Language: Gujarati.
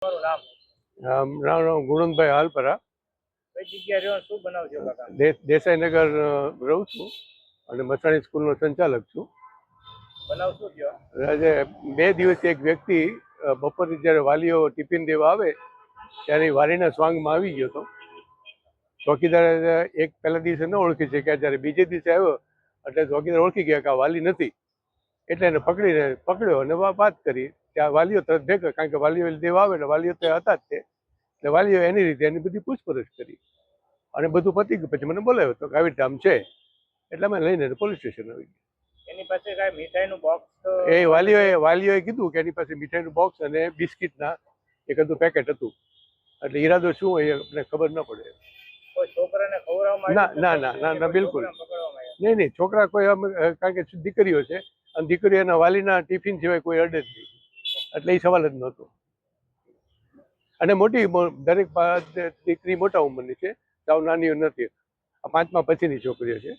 તમારું નામ? નામ ગુણવંતભાઈ હાલપરા. કઈ જગ્યાએ રહ્યો, શું બનાવજો કાકા? દેસાઈનગર રહું છું અને મસાણી સ્કૂલનો સંચાલક છું. બનાવ શું થયો? આજે 2 દિવસથી એક વ્યક્તિ બપોરે જ્યારે વાલીઓ ટિફિન દેવા આવે ત્યારે વાલીના સ્વાંગમાં આવી ગયો હતો. ચોકીદારે એક પહેલા દિવસે ન ઓળખી શક્યા, જ્યારે બીજે દિવસે આવ્યો એટલે ચોકીદાર ઓળખી ગયા કે આ વાલી નથી, એટલે એને પકડ્યો અને વાત કરી. ત્યાં વાલીઓ તરત ભેગા, કારણ કે વાલીઓ દેવા આવે ને વાલીઓ ત્યાં હતા જ તે, એટલે વાલીઓ એની રીતે એની બધી પૂછપરછ કરી અને બધું પતી ગયું. પછી મને બોલાવ્યો તો આવી રીતે આમ છે, એટલે અમે લઈને પોલીસ સ્ટેશન આવી ગયા. એની પાસે કઈ મીઠાઈનું બોક્સ? એ વાલીઓએ કીધું કે એની પાસે મીઠાઈનું બોક્સ અને બિસ્કિટના એક હતું પેકેટ હતું, એટલે ઈરાદો શું હોય એ આપણે ખબર ન પડે. કોઈ છોકરાને ખવડાવવામાં ના, બિલકુલ નહીં. છોકરા કોઈ, કારણ કે દીકરીઓ છે અને દીકરીઓના વાલીના ટિફિન સિવાય કોઈ અડે જ નહીં, એટલે એ સવાલ જ નહોતો. અને મોટી દરેક દીકરી મોટા ઉંમરની છે, સાવ નાનીઓ નથી. આ 5મા પછીની છોકરીઓ છે.